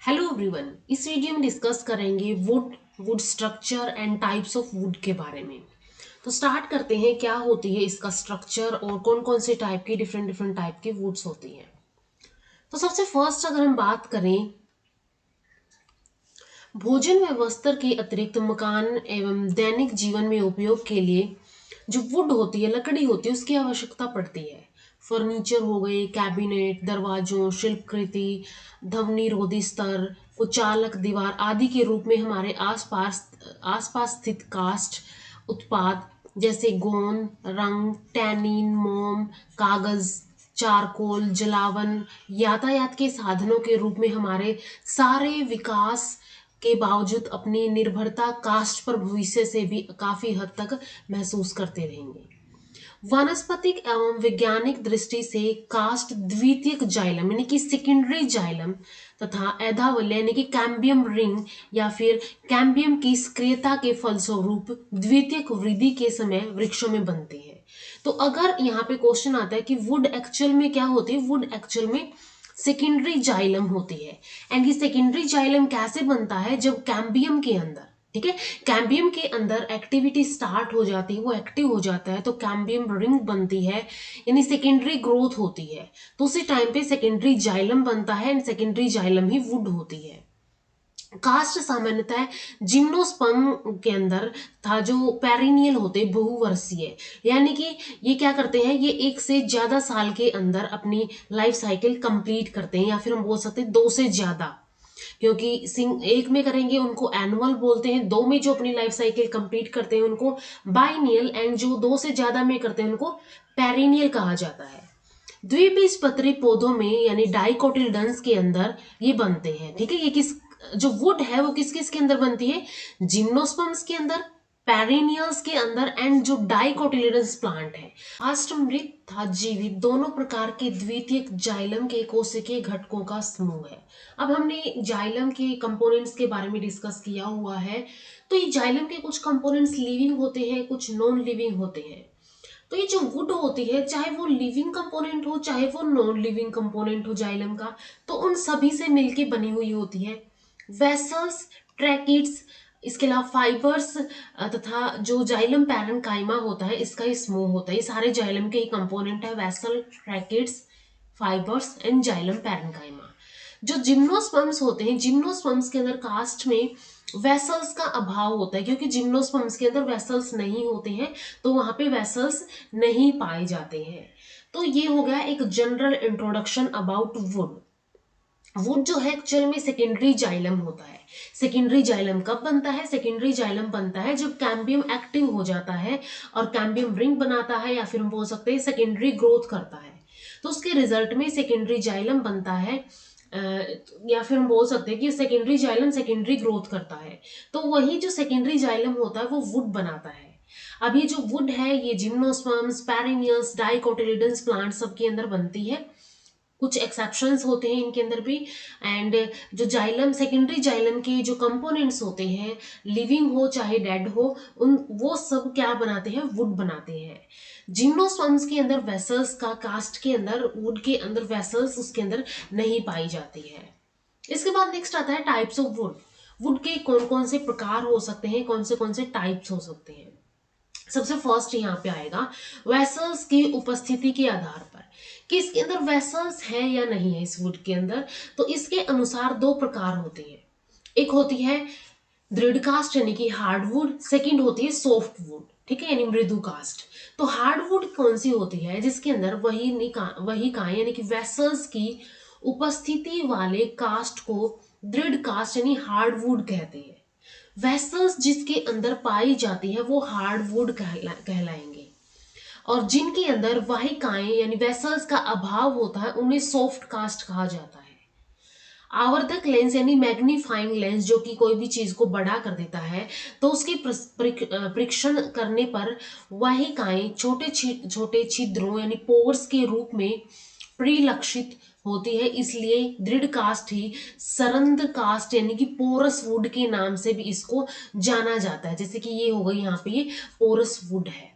Hello everyone. इस video में discuss करेंगे would structure and types of would के बारे में। तो स्टार्ट करते हैं, क्या होती है इसका स्ट्रक्चर और कौन कौन से टाइप की डिफरेंट डिफरेंट टाइप की वुड्स होती हैं। तो सबसे फर्स्ट अगर हम बात करें भोजन व वस्त्र के अतिरिक्त मकान एवं दैनिक जीवन में उपयोग के लिए जो वुड होती है, लकड़ी होती है, उसकी आवश्यकता पड़ती है। फर्नीचर हो गए, कैबिनेट, दरवाजों, शिल्पकृति, ध्वनि रोधी स्तर, उचालक दीवार आदि के रूप में हमारे आसपास स्थित कास्ट उत्पाद जैसे गोंद, रंग, टैनिन, मोम, कागज, चारकोल, जलावन, यातायात के साधनों के रूप में हमारे सारे विकास के बावजूद अपनी निर्भरता कास्ट पर भविष्य से भी काफी हद तक महसूस करते रहेंगे। वानस्पतिक एवं वैज्ञानिक दृष्टि से कास्ट द्वितीयक जाइलम यानी कि सेकेंडरी जाइलम तथा एधावल्य यानी कि कैम्बियम रिंग या फिर कैम्बियम की सक्रियता के फलस्वरूप द्वितीयक वृद्धि के समय वृक्षों में बनती है। तो अगर यहाँ पे क्वेश्चन आता है कि वुड एक्चुअल में क्या होती है, वुड एक्चुअल में सेकेंडरी जाइलम होती है। एंड ये सेकेंडरी जाइलम कैसे बनता है, जब कैम्बियम के अंदर, ठीक है, कैम्बियम के अंदर एक्टिविटी स्टार्ट हो जाती है, वो एक्टिव हो जाता है तो कैम्बियम रिंग बनती है, यानी सेकेंडरी ग्रोथ होती है। तो उसी टाइम पे सेकेंडरी जाइलम बनता है and secondary xylem he would होती है। कास्ट सामान्यतः जिम्नोस्पर्म के अंदर था, जो पेरिनियल होते, बहुवर्षीय, यानी कि ये क्या करते हैं, ये एक से ज्यादा साल के अंदर अपनी लाइफ साइकिल कंप्लीट करते हैं, या फिर हम बोल सकते हैं दो से ज्यादा, क्योंकि एक में करेंगे उनको एनुअल बोलते हैं, दो में जो अपनी लाइफ साइकिल कंप्लीट करते हैं उनको बाइनियल, एंड जो दो से ज्यादा में करते हैं उनको पेरिनियल कहा जाता है। द्विबीजपत्री पौधों में यानी डाइकोटिल्डन्स के अंदर ये बनते हैं, ठीक है। ये किस जो वुड है वो किस किस के अंदर बनती है, जिम्नोस्पर्म्स के अंदर, पेरिनियल्स के अंदर एंड जो डाइकोटिलिडन्स प्लांट है। अष्टमृत तथा जीवित दोनों प्रकार के द्वितीयक जाइलम के कोशिकीय घटकों का समूह है। अब हमने जाइलम के कंपोनेंट्स के बारे में डिस्कस किया हुआ है। तो ये जाइलम के कुछ कंपोनेंट्स लिविंग होते हैं, कुछ नॉन लिविंग होते हैं। तो ये जो वुड होती है, चाहे वो लिविंग कंपोनेंट हो चाहे वो नॉन लिविंग कंपोनेंट हो जाइलम का, तो उन सभी से मिलके बनी हुई होती है। वेसल्स, ट्रैकिड्स, इसके अलावा फाइबर्स तथा जो जाइलम पैरेन्काइमा होता है, इसका ही समूह होता है। ये सारे जाइलम के ही कंपोनेंट है, vessel, tracheids, fibres and xylem parenchyma. जो जिम्नोस्पर्म्स होते हैं, जिम्नोस्पर्म्स के अंदर कास्ट में वेसल्स का अभाव होता है, क्योंकि जिम्नोस्पर्म्स के अंदर वेसल्स नहीं होते हैं, तो वहां पे वेसल्स नहीं पाए जाते हैं। तो ये हो गया एक general introduction about would. Would जो है एक्चुअल में सेकेंडरी जाइलम होता है। सेकेंडरी जाइलम कब बनता है, सेकेंडरी जाइलम बनता है जब कैम्बियम एक्टिव हो जाता है और कैम्बियम रिंग बनाता है, या फिर हम बोल सकते हैं सेकेंडरी ग्रोथ करता है, तो उसके रिजल्ट में सेकेंडरी जाइलम बनता है। या फिर हम बोल सकते हैं कि सेकेंडरी जाइलम सेकेंडरी ग्रोथ करता है, तो वही जो सेकेंडरी जाइलम होता है वो वुड बनाता है। अब ये जो वुड है ये जिम्नोस्पर्म्स, पेरिनियल्स, डाइकोटिलिडन्स प्लांट सब के अंदर बनती है। कुछ एक्सेप्शंस होते हैं इनके अंदर भी। एंड जो जाइलम, सेकेंडरी जाइलम के जो कंपोनेंट्स होते हैं, लिविंग हो चाहे डेड हो, उन वो सब क्या बनाते हैं, वुड बनाते हैं। जिम्नोस्पर्म्स के अंदर वेसल्स का, कास्ट के अंदर, वुड के अंदर वेसल्स उसके अंदर नहीं पाई जाती है। इसके बाद नेक्स्ट आता है टाइप्स ऑफ वुड। वुड के कौन कौन से प्रकार हो सकते हैं, कौन से टाइप्स हो सकते हैं। सबसे फर्स्ट यहाँ पे आएगा वेसल्स की उपस्थिति के आधार पर कि इसके अंदर वेसल्स है या नहीं है इस वुड के अंदर। तो इसके अनुसार दो प्रकार होते हैं। एक होती है दृढ़ कास्ट यानी कि हार्डवुड, सेकंड होती है सॉफ्ट वुड, ठीक है, यानी मृदु कास्ट। तो हार्डवुड कौन सी होती है, जिसके अंदर वही का यानी कि वेसल्स की उपस्थिति वाले कास्ट को दृढ़ कास्ट यानी हार्डवुड कहते हैं। वेसल्स जिसके अंदर पाई जाती है वो हार्डवुड कहलाएंगे, और जिनके अंदर वाहिकाएं यानी वेसल्स का अभाव होता है उन्हें सॉफ्ट कास्ट कहा जाता है। आवर्धक लेंस यानी मैग्नीफाइंग लेंस जो कि कोई भी चीज को बड़ा कर देता है, तो उसके परीक्षण करने पर वाहिकाएं छोटे छोटे छिद्रों यानी पोर्स के रूप में परिलक्षित होती है, इसलिए दृढ़ कास्ट ही सरंद कास्ट यानी कि पोरस वुड के नाम से भी इसको जाना जाता है। जैसे कि ये हो गई यहाँ पे, ये पोरस वुड है।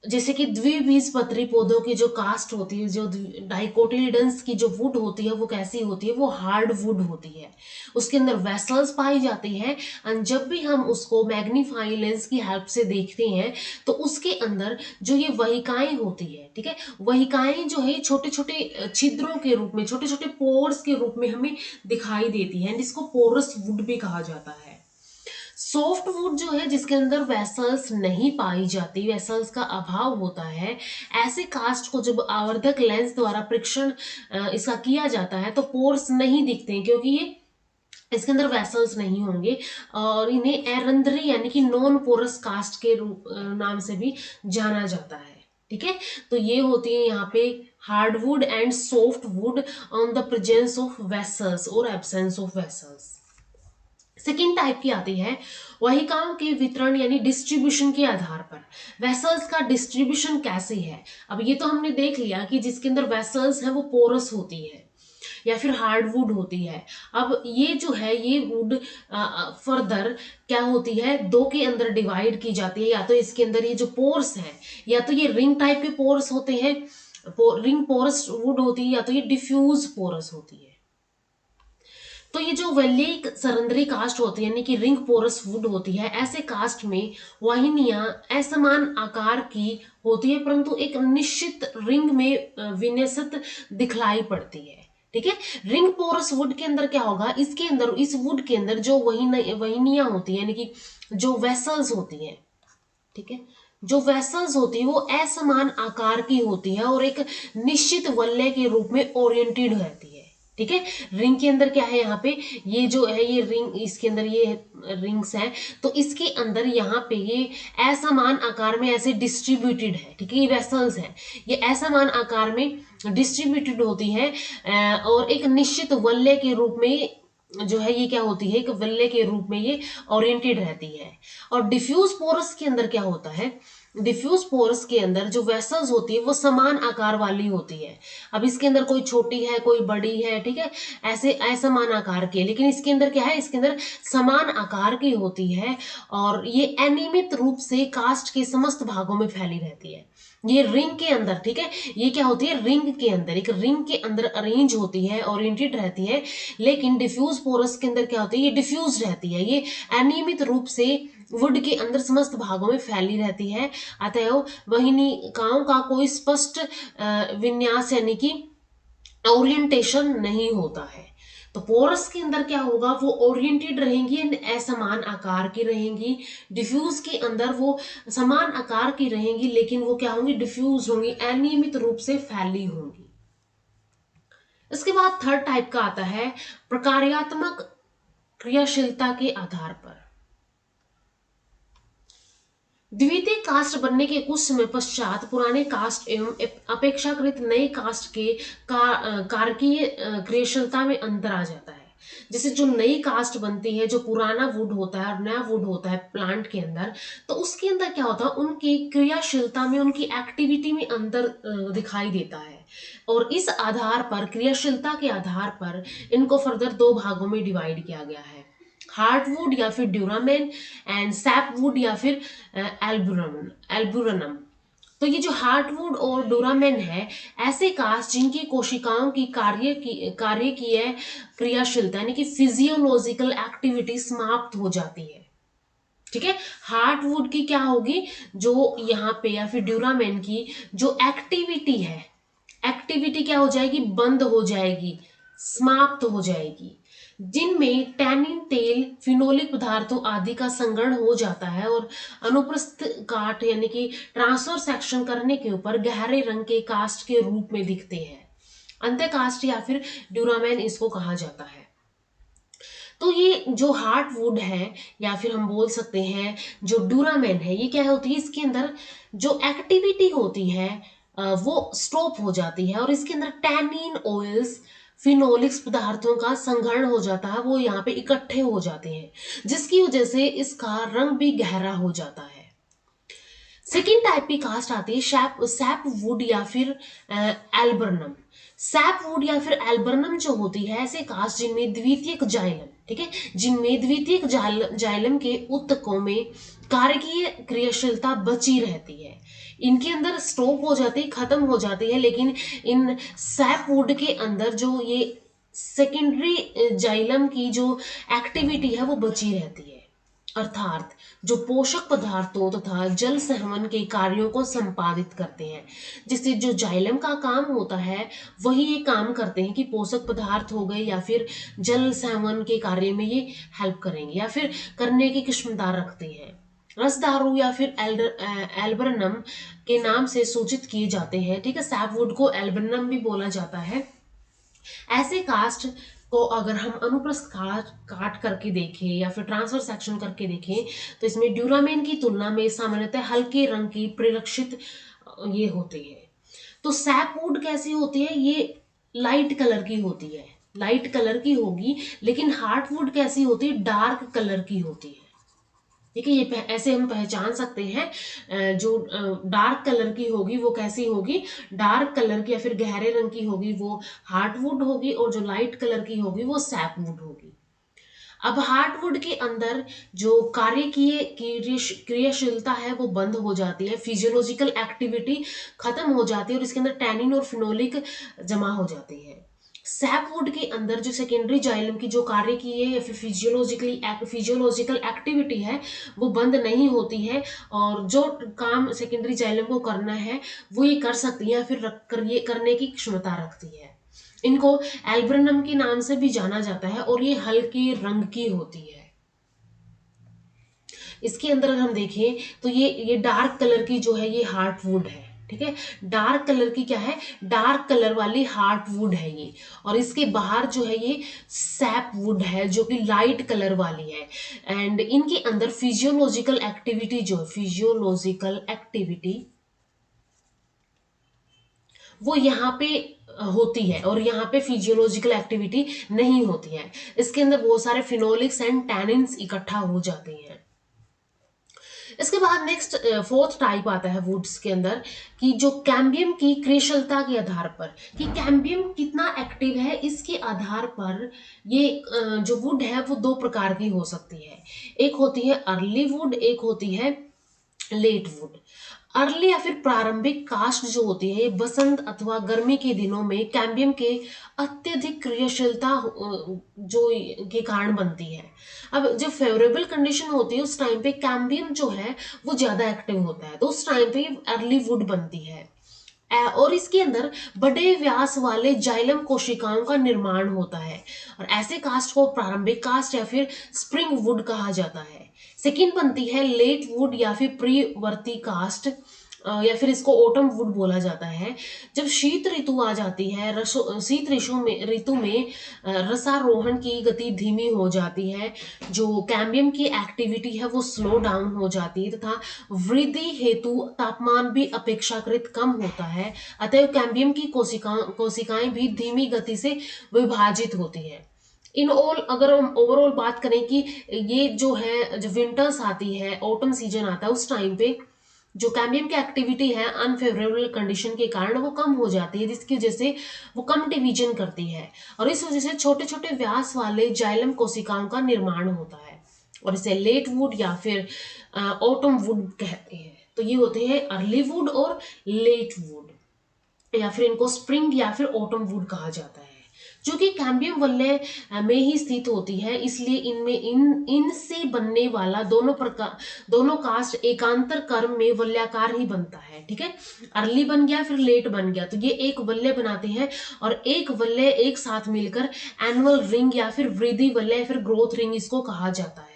जैसे कि द्विबीजपत्री पौधों की जो कास्ट होती है, जो डाइकोटिलीडन्स की जो वुड होती है वो कैसी होती है, वो हार्ड वुड होती है। उसके अंदर वेसल्स पाई जाती हैं, और जब भी हम उसको मैग्नीफाइंग लेंस की हेल्प से देखते हैं तो उसके अंदर जो ये वहिकाएं होती है, ठीक है, वहिकाएं जो है छोटे छोटे छिद्रों के रूप में, छोटे छोटे पोर्स के रूप में हमें दिखाई देती है, जिसको पोरस वुड भी कहा जाता है। सॉफ्ट वुड जो है, जिसके अंदर वेसल्स नहीं पाई जाती, वेसल्स का अभाव होता है, ऐसे कास्ट को जब आवर्धक लेंस द्वारा परीक्षण इसका किया जाता है तो पोर्स नहीं दिखते हैं, क्योंकि ये इसके अंदर वेसल्स नहीं होंगे, और इन्हें एरंधरी यानी कि नॉन पोरस कास्ट के रूप नाम से भी जाना जाता है। ठीक है, तो ये होती है यहाँ पे hardwood and soft wood on the presence of vessels और absence of vessels. Second type की आती है वाहिकाओं के वितरण यानी डिस्ट्रीब्यूशन के आधार पर। वेसल्स का डिस्ट्रीब्यूशन कैसे है, अब ये तो हमने देख लिया कि जिसके अंदर वेसल्स है वो पोरस होती है या फिर हार्डवुड होती है। अब ये जो है ये वुड फर्दर क्या होती है, दो के अंदर डिवाइड की जाती है, या तो इसके अंदर ये जो पोर्स है, या तो ये रिंग टाइप के पोर्स होते हैं, रिंग पोरस वुड होती है, या तो ये डिफ्यूज पोरस होती है। तो ये जो वैल्यिक सरंद्री कास्ट होती है यानी कि रिंग पोरस वुड होती है, ऐसे कास्ट में वाहिनियां असमान आकार की होती है, परंतु एक निश्चित रिंग में विन्यस्त दिखलाई पड़ती है। ठीक है, रिंग पोरस वुड के अंदर क्या होगा, इसके अंदर, इस वुड के अंदर जो वहिनियां होती है यानी कि जो वेसल्स होती है, ठीक है, जो वेसल्स होती है वो असमान आकार की होती है और एक निश्चित वलय के रूप में ओरिएंटेड रहती है। ठीक है, रिंग के अंदर क्या है, यहाँ पे ये जो है ये रिंग, इसके अंदर ये रिंग्स हैं, तो इसके अंदर यहाँ पे ये असमान आकार में ऐसे डिस्ट्रीब्यूटेड है। ठीक है, ये वेसल्स हैं, ये असमान आकार में डिस्ट्रीब्यूटेड होती हैं और एक निश्चित वलय के रूप में जो है ये क्या होती है, एक वलय के रूप में ये ओरिएंटेड रहती है। और डिफ्यूज पोरस के अंदर क्या होता है, डिफ्यूज पोरस के अंदर जो वेसल्स होती है वो समान आकार वाली होती है। अब इसके अंदर कोई छोटी है कोई बड़ी है, ठीक है, ऐसे असमान आकार के, लेकिन इसके अंदर क्या है, इसके अंदर समान आकार की होती है और ये अनियमित रूप से कास्ट के समस्त भागों में फैली रहती है। ये रिंग के अंदर, ठीक है, ये क्या होती है, रिंग के अंदर, एक रिंग के अंदर अरेंज होती है, ओरिएंटेड रहती है, लेकिन डिफ्यूज पोरस के अंदर क्या होती है, ये डिफ्यूज रहती है, ये अनियमित रूप से वुड के अंदर समस्त भागों में फैली रहती है। अतएव वहिनिकाओं का कोई स्पष्ट विन्यास यानी कि ओरिएंटेशन नहीं होता है। तो पोरस के अंदर क्या होगा, वो ओरिएंटेड रहेंगी, असमान आकार की रहेंगी। डिफ्यूज के अंदर वो समान आकार की रहेंगी, लेकिन वो क्या होंगी, डिफ्यूज होंगी, अनियमित रूप से फैली होंगी। इसके बाद थर्ड टाइप का आता है प्रकार्यात्मक क्रियाशीलता के आधार पर। द्वितीय कास्ट बनने के कुछ समय पश्चात पुराने कास्ट एवं अपेक्षाकृत नए कास्ट के कारकीय क्रियाशीलता में अंतर आ जाता है। जैसे जो नई कास्ट बनती है, जो पुराना वुड होता है और नया वुड होता है प्लांट के अंदर, तो उसके अंदर क्या होता है, उनकी क्रियाशीलता में, उनकी एक्टिविटी में अंतर दिखाई देता है। और इस आधार पर, क्रियाशीलता के आधार पर इनको फर्दर दो भागों में डिवाइड किया गया है, हार्डवुड या फिर ड्यूरामेन एंड सैपवुड या फिर एल्बुरनम। तो ये जो हार्डवुड और डोरामेन है, ऐसे कास्ट जिनकी कोशिकाओं की कार्य की है क्रियाशीलता यानी कि फिजियोलॉजिकल एक्टिविटी समाप्त हो जाती है। ठीक है, हार्डवुड की क्या होगी, जो यहाँ पे, या फिर ड्यूरामेन की जो एक्टिविटी है, एक्टिविटी क्या हो जाएगी, बंद हो जाएगी, समाप्त हो जाएगी, जिनमें टैनिन, तेल, फिनोलिक पदार्थों आदि का संगरण हो जाता है और अनुप्रस्थ काट यानी कि ट्रांसफर सेक्शन करने के ऊपर गहरे रंग के कास्ट के रूप में दिखते हैं। अंत्य कास्ट या फिर ड्यूरामेन इसको कहा जाता है। तो ये जो हार्डवुड है या फिर हम बोल सकते हैं जो ड्यूरामेन है, ये क्या होती है, इसके अंदर जो एक्टिविटी होती है वो स्टॉप हो जाती है और इसके अंदर टैनिन, ऑयल्स, फिनोलिक्स पदार्थों का संघरण हो जाता है, वो यहाँ पे इकट्ठे हो जाते हैं, जिसकी वजह से इसका रंग भी गहरा हो जाता है। सेकेंड टाइप की कास्ट आती है सैप वुड या फिर एल्बर्नम। सैप वुड या फिर एल्बर्नम जो होती है ऐसे कास्ट जिनमें द्वितीयक जाइलम, ठीक है, जिनमें द्वितीयक जाइलम के ऊतकों में कारकीय क्रियाशीलता बची रहती है। इनके अंदर स्टॉप हो जाती है, खत्म हो जाती है, लेकिन इन सैप वुड के अंदर जो ये सेकेंडरी जाइलम की जो एक्टिविटी है वो बची रहती है। अर्थात जो पोषक पदार्थों तथा जल सहवन के कार्यों को संपादित करते हैं, जिससे जो जाइलम का काम होता है वही ये काम करते हैं कि पोषक पदार्थ हो गए या फिर जल सहवन के कार्य में ये हेल्प करेंगे या फिर करने की क्षमता रखते हैं। रसदारू या फिर एल्बर्नम के नाम से सूचित किए जाते हैं, ठीक है। सैपवुड को एल्बर्नम भी बोला जाता है। ऐसे कास्ट को अगर हम अनुप्रस्थ काट करके देखें या फिर ट्रांसफर सेक्शन करके देखें तो इसमें ड्यूरामेन की तुलना में सामान्यतः हल्के रंग की परिलक्षित ये होती है। तो सैपवुड कैसी होती है, ये लाइट कलर की होती है, लाइट कलर की होगी, लेकिन हार्टवुड कैसी होती है, डार्क कलर की होती है। ठीक है, ये ऐसे हम पहचान सकते हैं। जो डार्क कलर की होगी वो कैसी होगी, डार्क कलर की या फिर गहरे रंग की होगी वो हार्टवुड होगी, और जो लाइट कलर की होगी वो सैपवुड होगी। अब हार्टवुड के अंदर जो कार्य क्रियाशीलता है वो बंद हो जाती है, फिजियोलॉजिकल एक्टिविटी खत्म हो जाती है और इसके अंदर टैनिन और फिनोलिक जमा हो जाती है। सैपवुड के अंदर जो सेकेंडरी जाइलम की जो कार्य की है या फिर फिजियोलॉजिकल एक्टिविटी है वो बंद नहीं होती है, और जो काम सेकेंडरी जाइलम को करना है वो ये कर सकती है या फिर ये करने की क्षमता रखती है। इनको एल्ब्रेनम के नाम से भी जाना जाता है और ये हल्के रंग की होती है। इसके अंदर अगर हम देखें तो ये डार्क कलर की जो है ये हार्टवुड है, ठीक है। डार्क कलर की क्या है, डार्क कलर वाली हार्टवुड है ये, और इसके बाहर जो है ये सैपवुड है जो कि लाइट कलर वाली है। एंड इनके अंदर फिजियोलॉजिकल एक्टिविटी जो है, फिजियोलॉजिकल एक्टिविटी वो यहाँ पे होती है और यहाँ पे फिजियोलॉजिकल एक्टिविटी नहीं होती है। इसके अंदर बहुत सारे फिनोलिक्स एंड टैनिन्स इकट्ठा हो जाते हैं। इसके बाद नेक्स्ट फोर्थ टाइप आता है वुड्स के अंदर कि जो कैम्बियम की क्रियाशीलता के आधार पर कि कैम्बियम कितना एक्टिव है इसके आधार पर ये जो वुड है वो दो प्रकार की हो सकती है। एक होती है अर्ली वुड, एक होती है लेट वुड। अर्ली या फिर प्रारंभिक कास्ट जो होती है ये बसंत अथवा गर्मी के दिनों में कैम्बियम के अत्यधिक क्रियाशीलता जो के कारण बनती है। अब जब फेवरेबल कंडीशन होती है उस टाइम पे कैम्बियम जो है वो ज्यादा एक्टिव होता है, तो उस टाइम पे अर्ली वुड बनती है। और इसके अंदर बड़े व्यास वाले जाइलम कोशिकाओं का निर्माण होता है, और ऐसे कास्ट को प्रारंभिक कास्ट या फिर स्प्रिंग वुड कहा जाता है। सेकेंड बनती है लेट वुड या फिर प्रीवर्ती कास्ट, या फिर इसको ऑटम वुड बोला जाता है। जब शीत ऋतु आ जाती है, शीत ऋतु में रसारोहण की गति धीमी हो जाती है, जो कैम्बियम की एक्टिविटी है वो स्लो डाउन हो जाती है तथा वृद्धि हेतु तापमान भी अपेक्षाकृत कम होता है। अतः कैम्बियम की कोशिकाएं भी धीमी गति से विभाजित होती है। इन ऑल अगर हम ओवरऑल बात करें कि ये जो है जब विंटर्स आती है, ऑटम सीजन आता है, उस टाइम पे जो कैम्बियम की एक्टिविटी है अनफेवरेबल कंडीशन के कारण वो कम हो जाती है, जिसकी वजह से वो कम डिवीजन करती है, और इस वजह से छोटे छोटे व्यास वाले जाइलम कोशिकाओं का निर्माण होता है, और इसे लेट वुड या फिर ऑटम वुड कहते हैं। तो ये होते हैं अर्ली वुड और लेट वुड, या फिर इनको स्प्रिंग या फिर ऑटम वुड कहा जाता है। जो कि कैम्बियम वलय में ही स्थित होती है, इसलिए इनमें इनसे बनने वाला दोनों कास्ट एकांतर क्रम में वलयाकार ही बनता है, ठीक है। अर्ली बन गया फिर लेट बन गया, तो ये एक वलय बनाते हैं, और एक वलय एक साथ मिलकर एनुअल रिंग या फिर वृद्धि वलय या फिर ग्रोथ रिंग इसको कहा जाता है।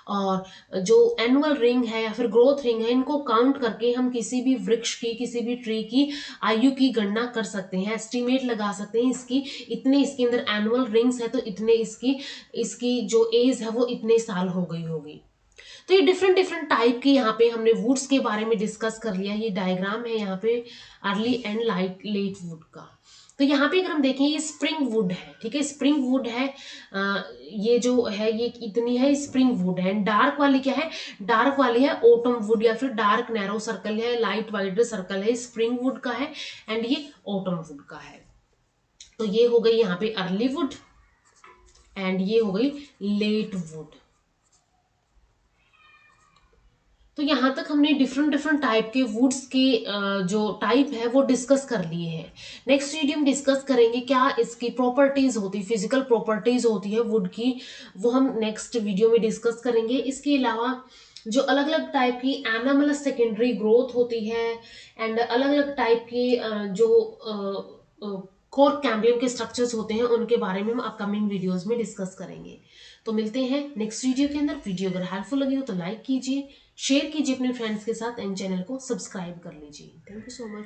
और जो एनुअल रिंग है या फिर ग्रोथ रिंग है, इनको काउंट करके हम किसी भी वृक्ष की, किसी भी ट्री की आयु की गणना कर सकते हैं, एस्टिमेट लगा सकते हैं इसकी, इतने इसके अंदर एनुअल रिंग्स है तो इतने इसकी जो एज है वो इतने साल हो गई होगी। तो ये डिफरेंट डिफरेंट टाइप की यहाँ पे हमने वुड्स के बारे में डिस्कस कर लिया। ये डायग्राम है यहाँ पे अर्ली एंड लेट वुड का। तो यहाँ पे अगर हम देखें ये स्प्रिंग वुड है, ठीक है, स्प्रिंग वुड है। ये जो है ये इतनी है स्प्रिंग वुड है। डार्क वाली क्या है, डार्क वाली है ऑटम वुड या फिर डार्क नैरो सर्कल है, लाइट वाइट सर्कल है, स्प्रिंग वुड का है एंड ये ऑटम वुड का है। तो ये हो गई यहाँ पे अर्ली वुड एंड ये हो गई लेट वुड। तो यहां तक हमने डिफरेंट डिफरेंट टाइप के वुड्स के जो टाइप है वो डिस्कस कर लिए हैं। नेक्स्ट वीडियो में डिस्कस करेंगे क्या इसकी प्रॉपर्टीज होती, फिजिकल प्रॉपर्टीज होती है वुड की, वो हम नेक्स्ट वीडियो में डिस्कस करेंगे। इसके अलावा जो अलग अलग टाइप की एनामल सेकेंडरी ग्रोथ होती है एंड अलग अलग टाइप की जो कोर कैम्बियम के स्ट्रक्चर्स होते हैं उनके बारे में हम अपकमिंग वीडियोस में डिस्कस करेंगे। तो मिलते हैं नेक्स्ट वीडियो के अंदर। वीडियो अगर हेल्पफुल लगी हो तो लाइक कीजिए, शेयर कीजिए अपने फ्रेंड्स के साथ एंड चैनल को सब्सक्राइब कर लीजिए। Thank you so much.